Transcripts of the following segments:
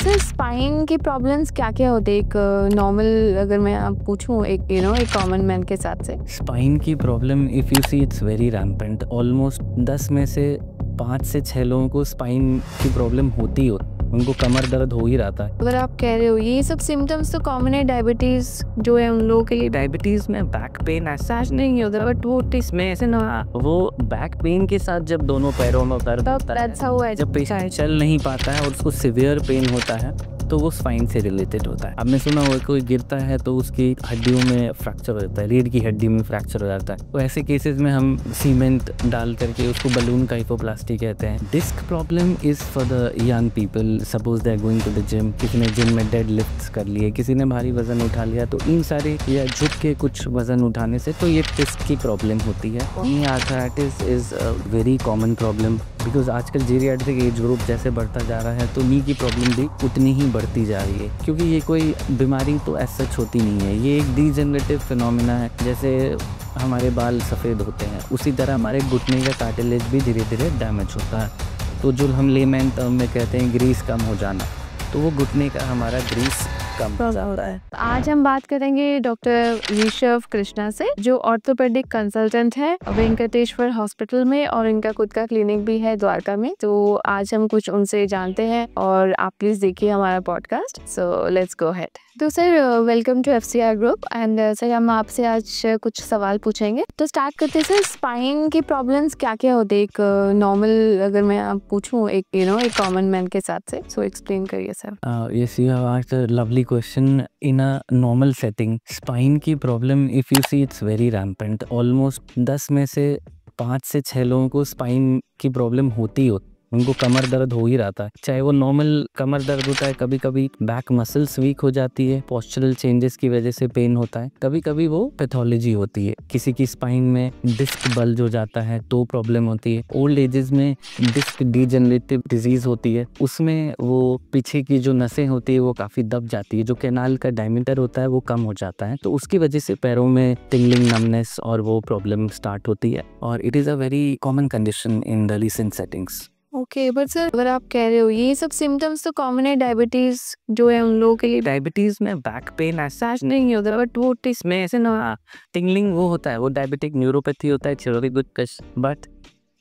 Sir spine की problems क्या-क्या होते हैं? एक नॉर्मल अगर मैं आप पूछूँ एक एक कॉमन मैन के हिसाब से? स्पाइन की problem if you see it's very rampant. Almost 10 में से 5 से 6 लोगों को स्पाइन की प्रॉब्लम होती हो, उनको कमर दर्द हो ही रहता है। अगर आप कह रहे हो ये सब सिम्पटम्स तो कॉमन है डायबिटीज़ जो है उन लोगों के लिए। डायबिटीज़ में बैक पेन ऐसा नहीं होता, बट वो इसमें ऐसे ना, वो बैक पेन के साथ जब दोनों पैरों में दर्द होता है, जब पेशेंट चल नहीं पाता है और उसको सिवियर पेन होता है, तो वो स्पाइन से रिलेटेड होता है। आपने सुना होगा कोई गिरता है तो उसकी हड्डियों में फ्रैक्चर हो जाता है, रीढ़ की हड्डी में फ्रैक्चर हो जाता है। तो ऐसे केसेस में हम सीमेंट डाल करके उसको बलून काइफोप्लास्टी कहते हैं। Disc problem is for the young people. Suppose they are going to the gym, किसी ने जिम में डेड लिफ्ट्स कर लिए, किसी ने भारी वजन उठा लिया, तो इन सारे या झुक के कुछ वजन उठाने से तो ये डिस्क की प्रॉब्लम होती है। Knee arthritis is a very common problem because आजकल जीरियाट्रिक एज ग्रुप जैसे बढ़ता जा रहा है, तो नी की प्रॉब्लम भी उतनी ही बढ़ती जा रही है, क्योंकि ये कोई बीमारी तो एज सच होती नहीं है। ये एक डीजेनरेटिव फिनोमिना है। जैसे हमारे बाल सफ़ेद होते हैं, उसी तरह हमारे घुटने का कार्टिलेज भी धीरे धीरे डैमेज होता है। तो जो हम लेमैन टर्म में कहते हैं ग्रीस कम हो जाना, तो वो घुटने का हमारा ग्रीस कम हो रहा है। आज हम बात करेंगे डॉक्टर ऋषभ कृष्णा से, जो ऑर्थोपेडिक कंसल्टेंट है वेंकटेश्वर हॉस्पिटल में, और इनका खुद का क्लिनिक भी है द्वारका में। तो आज हम कुछ उनसे जानते हैं, और आप प्लीज देखिए हमारा podcast. So let's go ahead. तो sir welcome to FCR group. And sir हम आपसे आज कुछ सवाल पूछेंगे। तो स्टार्ट करते हैं सर, स्पाइन की प्रॉब्लम्स क्या-क्या होते हैं? एक नॉर्मल अगर मैं आप पूछूँ एक एक कॉमन मैन के हिसाब से, सो एक्सप्लेन करिए sir. Yes, you have asked a lovely question. In a normal setting, spine की problem if you see it's very rampant. Almost 10 में से 5 से 6 लोगों को स्पाइन की प्रॉब्लम होती हो, उनको कमर दर्द हो ही रहता है। चाहे वो नॉर्मल कमर दर्द होता है, कभी कभी बैक मसल्स वीक हो जाती है, पोस्चरल चेंजेस की वजह से पेन होता है, कभी कभी वो पैथोलॉजी होती है, किसी की स्पाइन में डिस्क बल्ज हो जाता है तो प्रॉब्लम होती है। ओल्ड एजेस में डिस्क डीजेनरेटिव डिजीज होती है, उसमें वो पीछे की जो नसें होती है वो काफ़ी दब जाती है, जो कैनाल का डायमीटर होता है वो कम हो जाता है, तो उसकी वजह से पैरों में टिंगलिंग, नमनेस और वो प्रॉब्लम स्टार्ट होती है। और it is a very common condition in the recent settings. Okay, but sir अगर आप कह रहे हो ये सब सिम्टम्स तो कॉमन है डायबिटीज जो है उन लोगों के लिए। डायबिटीज में बैक पेन ऐसा नहीं होता, बट वो इसमें ऐसे ना, टिंगलिंग वो होता है, वो डायबिटिक न्यूरोपैथी होता है, थ्योरी गुड कश, बट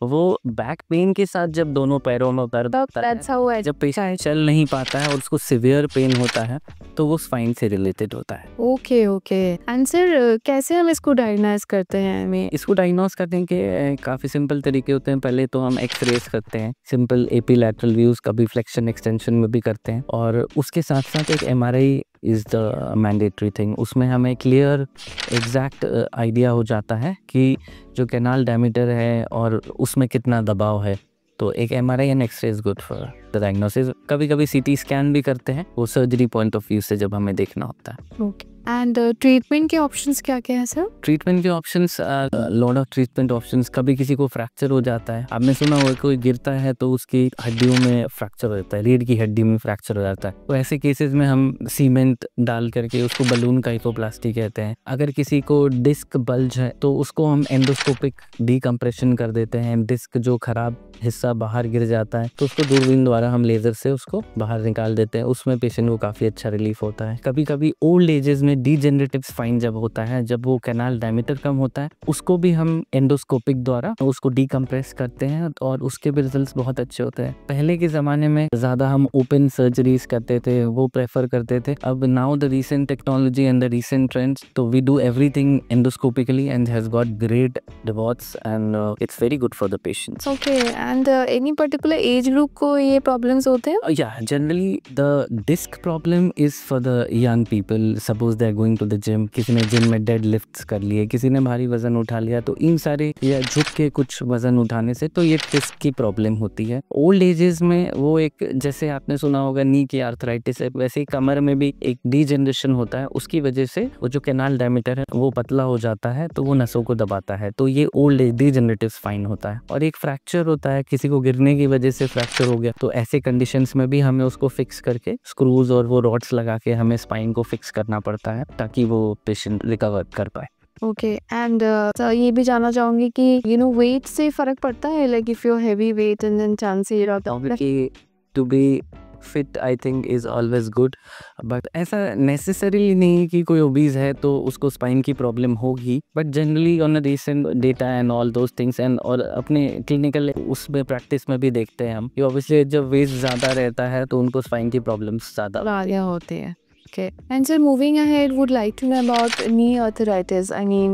वो बैक पेन के साथ जब दोनों पैरों में दर्द होता है, जब पेशेंट चल नहीं पाता है और उसको सिवियर पेन होता है, तो वो स्पाइन से रिलेटेड होता है। ओके एंड सर कैसे हम इसको डायग्नोज करते हैं? इसको डायग्नोज करने के काफ़ी सिंपल तरीके होते हैं। पहले तो हम एक्सरेज करते हैं, सिंपल एपीलैटरल व्यूज, कभी फ्लेक्शन एक्सटेंशन में भी करते हैं, और उसके साथ साथ एक MRI is the mandatory thing. उसमें हमें क्लियर एग्जैक्ट आइडिया हो जाता है कि जो कैनाल डायमीटर है और उसमें कितना दबाव है। तो एक MRI and x-ray is good for the diagnosis. कभी कभी CT स्कैन भी करते हैं, वो सर्जरी पॉइंट ऑफ व्यू से जब हमें देखना होता है। ओके एंड ट्रीटमेंट के ऑप्शंस क्या-क्या है सर? ट्रीटमेंट के options, lot of treatment options. कभी किसी को फ्रैक्चर हो जाता है, आपने सुना होगा कोई गिरता है तो उसकी हड्डियों में फ्रैक्चर हो जाता है, रीढ़ की हड्डी में फ्रैक्चर हो जाता है, तो ऐसे केसेस में हम सीमेंट डाल करके उसको बलून काइफोप्लास्टी कहते हैं। अगर किसी को डिस्क बल्ज है तो उसको हम एंडोस्कोपिक डीकम्प्रेशन कर देते हैं। डिस्क जो खराब हिस्सा बाहर गिर जाता है तो उसको दूरबीन द्वारा हम लेजर से उसको बाहर निकाल देते हैं, उसमें पेशेंट को काफ़ी अच्छा रिलीफ होता है। कभी कभी ओल्ड एजेस में डीजेनरेटिव स्पाइन जब होता है, जब वो कैनाल डायमीटर कम होता है, उसको भी हम एंडोस्कोपिक द्वारा उसको डीकम्प्रेस करते हैं, और उसके भी रिजल्ट्स बहुत अच्छे होते हैं। पहले के ज़माने में ज़्यादा हम ओपन सर्जरीज करते थे, वो प्रेफर करते थे। अब now the recent technology and the recent trends, तो we do everything endoscopically and has got great rewards and it's very good for the patients. Okay and any particular age group को ये problems होते हैं? Yeah, generally the disc problem is for the young people. Suppose they are going to the gym, किसी ने gym में dead lifts कर लिए, किसी ने भारी वजन उठा लिया, तो इन सारे या झुक के कुछ वजन उठाने से तो ये डिस्क की प्रॉब्लम होती है। ओल्ड एजेस में वो एक, जैसे आपने सुना होगा नी की आर्थराइटिस है, वैसे ही कमर में भी एक डीजेनरेशन होता है, उसकी वजह से वो जो कैनाल डायमीटर है वो पतला हो जाता है, तो वो नसों को दबाता है, तो ये ओल्ड एज डीजेनरेटिव स्पाइन होता है। और एक फ्रैक्चर होता है, किसी को गिरने की वजह से फ्रैक्चर हो गया, तो ऐसे कंडीशंस में भी हमें उसको फिक्स करके स्क्रूज और वो रॉड्स लगा के हमें स्पाइन को फिक्स करना पड़ता है, ताकि वो पेशेंट रिकवर कर पाए। ओके एंड ये भी जानना चाहूंगी कि वेट से फर्क पड़ता है, like if you heavy weight and then chances to be fit I think is always good, but ऐसा नेसेसरीली नहीं कि कोई ओबीज है तो उसको स्पाइन की प्रॉब्लम होगी, but generally on a recent data and all those things and और अपने क्लिनिकल उसमें प्रैक्टिस में भी देखते हैं हम कि ऑब्वियसली जब वेट ज़्यादा रहता है तो उनको स्पाइन की प्रॉब्लम्स ज़्यादा होती है. Okay. And so moving ahead, would like to know about knee arthritis. I mean,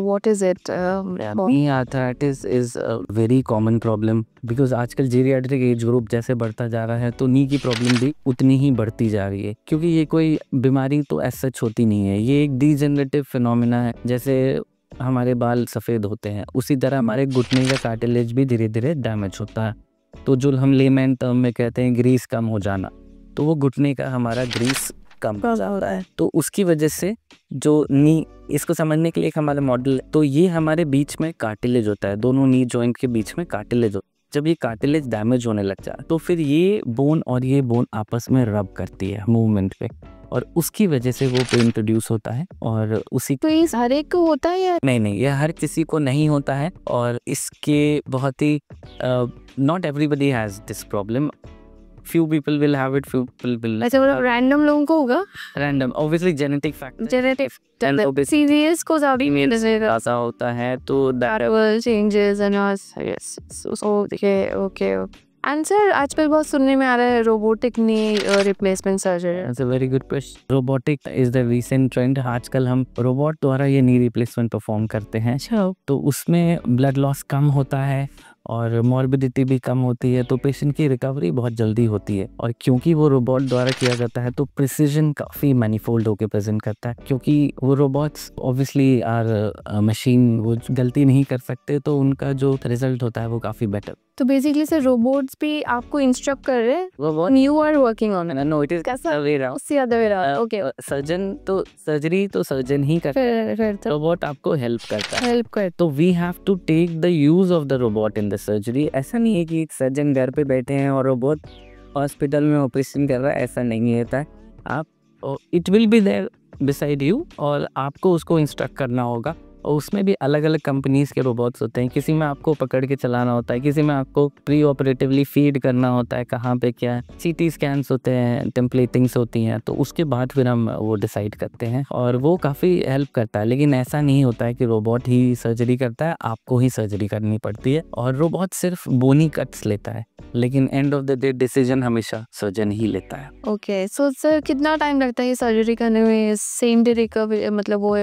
what is it? knee arthritis is a very common problem because आजकल जीरियाट्रिक एज ग्रुप जैसे बढ़ता जा रहा है तो नी की प्रॉब्लम भी उतनी ही बढ़ती जा रही है, क्योंकि ये कोई बीमारी तो एज सच होती नहीं है, ये एक डीजेनरेटिव फिनोमिना है. जैसे हमारे बाल सफ़ेद होते हैं उसी तरह हमारे घुटने का कार्टिलेज भी धीरे धीरे डैमेज होता है. तो जो हम लेमैन टर्म में कहते हैं ग्रीस कम हो जाना, तो वो घुटने का हमारा ग्रीस कम हो रहा है. तो उसकी वजह से जो नी, इसको समझने के लिए एक हमारा मॉडल, तो ये हमारे बीच में कार्टिलेज होता है, दोनों नी जॉइंट के बीच में कार्टिलेज होता है. जब ये कार्टिलेज डैमेज होने लग जाए तो फिर ये बोन और ये बोन आपस में रब करती है मूवमेंट पे, और उसकी वजह से वो पेन प्रोड्यूस होता है. और उसी तो ये हर एक को होता है या नहीं, ये हर किसी को नहीं होता है, और इसके बहुत ही not everybody has this problem. few people will have it, few people will. अच्छा, मतलब रैंडम लोगों को होगा? Random, obviously genetic factor. Genetic. Serious को ज़्यादा ऐसा होता है तो that will changes and yes. So okay. And sir, आजकल बहुत सुनने में आ रहा है robotic knee replacement surgery. That's a very good question. Robotic is the recent trend. आजकल हम रोबोट द्वारा ये नी रिप्लेसमेंट परफॉर्म करते हैं. तो उसमें ब्लड लॉस कम होता है और मॉर्बिडिटी भी कम होती है, तो पेशेंट की रिकवरी बहुत जल्दी होती है. और क्योंकि वो रोबोट द्वारा किया जाता है तो प्रिसीजन काफ़ी मैनीफोल्ड होकर प्रेजेंट करता है, क्योंकि वो रोबोट्स ऑब्वियसली आर मशीन, वो गलती नहीं कर सकते, तो उनका जो रिजल्ट होता है वो काफ़ी बेटर. तो बेसिकली सर रोबोट्स भी आपको इंस्ट्रक्ट कर रहे हैं, you are working on it? No, it is कैसा वे राउंड. उससे other way round. Okay. Surgeon तो सर्जरी तो सर्जन ही करता है, फिर रोबोट आपको हेल्प करता है. तो we have to take the use of the robot in the surgery. ऐसा नहीं है कि सर्जन घर पे बैठे हैं और रोबोट हॉस्पिटल में ऑपरेशन कर रहा है, ऐसा नहीं होता है. आप it will be there beside you और आपको उसको इंस्ट्रक्ट करना होगा. और उसमें भी अलग अलग कंपनीज़ के रोबोट्स होते हैं. किसी में आपको पकड़ के चलाना होता है, किसी में आपको प्री ऑपरेटिवली फीड करना होता है कहाँ पे क्या है. CT स्कैन्स होते हैं, टेम्पलेटिंग्स होती हैं, तो उसके बाद फिर हम वो डिसाइड करते हैं और वो काफ़ी हेल्प करता है. लेकिन ऐसा नहीं होता है कि रोबोट ही सर्जरी करता है, आपको ही सर्जरी करनी पड़ती है. और रोबोट सिर्फ बोनी कट्स लेता है, लेकिन end of the day decision हमेशा सर्जन ही लेता है. ओके. सो सर कितना टाइम लगता है ये सर्जरी करने में? सेम डे रिकवरी, मतलब वो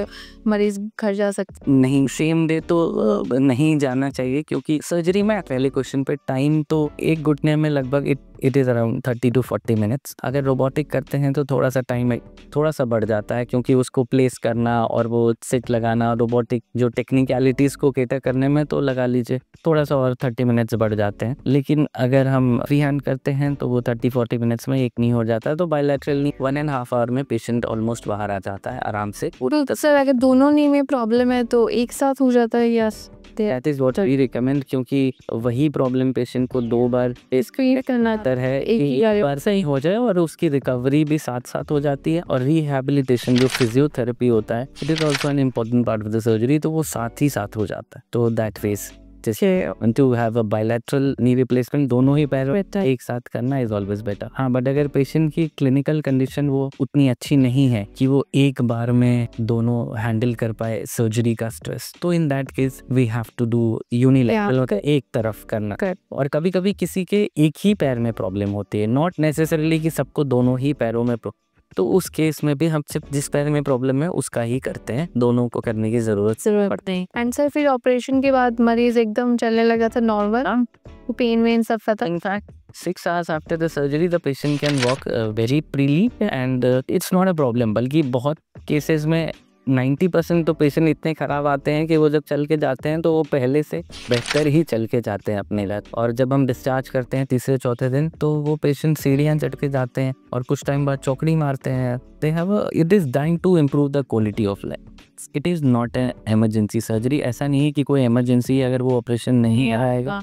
मरीज घर जा सकता? नहीं, सेम डे तो नहीं जाना चाहिए, क्योंकि सर्जरी में पहले क्वेश्चन पे टाइम तो एक घुटने में लगभग it is around 30 to 40 minutes. अगर रोबोटिक करते हैं तो थोड़ा सा टाइम थोड़ा सा बढ़ जाता है, क्योंकि उसको प्लेस करना और वो सिट लगाना, रोबोटिक जो टेक्निकलिटीज़ को केटर करने में तो लगा लीजिए थोड़ा सा और 30 मिनट्स बढ़ जाते हैं. लेकिन अगर हम फ्री हैंड करते हैं तो वो 30-40 मिनट्स में एक नहीं हो जाता है. तो बायलैटरल नी 1.5 आवर में पेशेंट ऑलमोस्ट बाहर आ जाता है आराम से. सर अगर दोनों नी में प्रॉब्लम है तो एक साथ हो जाता है या? That is what we recommend, क्योंकि वही प्रॉब्लम पेशेंट को 2 बार स्क्रीन करना है, एक बार सही हो जाए और उसकी रिकवरी भी साथ साथ हो जाती है. और रिहैबिलिटेशन जो फिजियोथेरेपी होता है, it is also an important part of the surgery, तो वो साथ ही साथ हो जाता है. तो that phase two have a bilateral knee replacement, दोनों ही पैर एक साथ करना इज ऑलवेज बेटर. हाँ, बट अगर पेशेंट की क्लिनिकल कंडीशन वो उतनी अच्छी नहीं है कि वो एक बार में दोनों हैंडल कर पाए सर्जरी का स्ट्रेस, तो in that case we have to do unilateral, एक तरफ करना. और कभी कभी किसी के एक ही पैर में प्रॉब्लम होती है, नॉट नेसेसरली कि सबको दोनों ही पैरों में तो उस केस में भी हम सिर्फ जिस पैर में प्रॉब्लम है उसका ही करते हैं, दोनों को करने की जरूरत पड़ती है. एंड सर फिर ऑपरेशन के बाद मरीज एकदम चलने लगा था नॉर्मल, पेन वेन सब खत्म? In fact 6 hours after the surgery the patient can walk very freely and it's not a problem. बल्कि बहुत केसेस में 90% तो पेशेंट इतने ख़राब आते हैं कि वो जब चल के जाते हैं तो वो पहले से बेहतर ही चल के जाते हैं अपने इलाज. और जब हम डिस्चार्ज करते हैं 3-4 दिन तो वो पेशेंट सीढ़ियाँ चढ़ के जाते हैं और कुछ टाइम बाद चौकड़ी मारते हैं. They have it is dying to improve the quality of life. It is not an emergency surgery. ऐसा नहीं है कि कोई एमरजेंसी अगर वो ऑपरेशन नहीं आएगा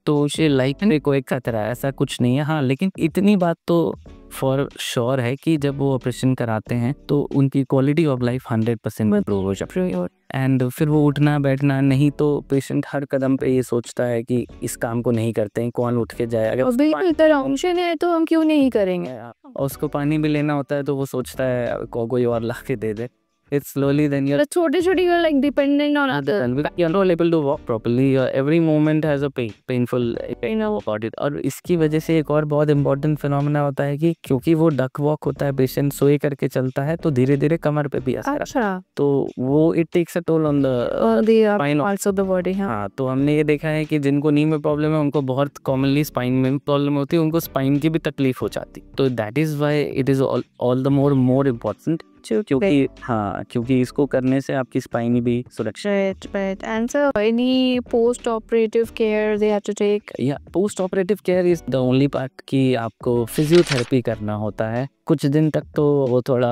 तो उसे लाइफ में कोई खतरा है ऐसा कुछ नहीं है। हाँ, लेकिन इतनी बात तो फॉर श्योर है कि जब वो ऑपरेशन कराते हैं तो उनकी क्वालिटी ऑफ लाइफ 100% इम्प्रूव हो जाती है। एंड फिर वो उठना बैठना, नहीं तो पेशेंट हर कदम पे ये सोचता है कि इस काम को नहीं करते हैं, कौन उठ के जाए, अगर ऑप्शन है तो हम क्यों नहीं करेंगे। और उसको पानी भी लेना होता है तो वो सोचता है कोई और ला के दे दे। It's slowly then you're छोटे you're like dependent on others. You're not able to walk properly. Every moment has a painful pain about it. और इसकी वजह से एक और बहुत इम्पोर्टेंट फिनोमेना होता है कि क्योंकि वो डक वॉक होता है, पेशेंट सोए करके चलता है, तो धीरे धीरे कमर पे भी असर। अच्छा। तो वो it takes a toll on the spine of the body. हाँ, तो हमने ये देखा है कि जिनको नी में प्रॉब्लम है उनको बहुत कॉमनली स्पाइन में प्रॉब्लम होती है, उनको स्पाइन की भी तकलीफ हो जाती। तो that is why it is all the more important, क्योंकि इसको करने से आपकी स्पाइन भी सुरक्षित। Right. And so any post-operative care they have to take? Post-operative care is the only part कि आपको फिजियोथेरेपी करना होता है कुछ दिन तक। तो वो थोड़ा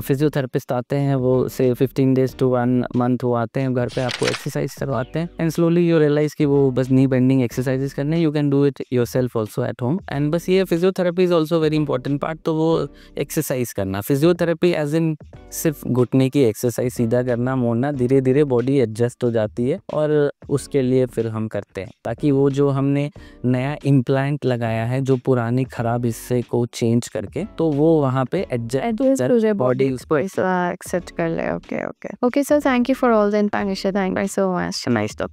फिजियोथेरेपिस्ट आते हैं, वो से 15 days to 1 month वो आते हैं घर पे, आपको एक्सरसाइज करवाते हैं। एंड स्लोली यू रियलाइज कि वो बस नी बेंडिंग एक्सरसाइजेस करने, you can do it yourself also at home. And बस ये physiotherapy is also very important part. तो वो एक्सरसाइज करना, फिजियोथेरेपी एज इन सिर्फ घुटने की एक्सरसाइज, सीधा करना मोड़ना, धीरे धीरे बॉडी एडजस्ट हो जाती है और उसके लिए फिर हम करते हैं ताकि वो जो हमने नया इम्प्लांट लगाया है जो पुराने खराब हिस्से को चेंज करके, तो वो वहाँ पे एडजस्ट बॉडी उसको एक्सेप्ट कर ले। Okay sir, thank you for all the information. Thank you so much. Nice talk.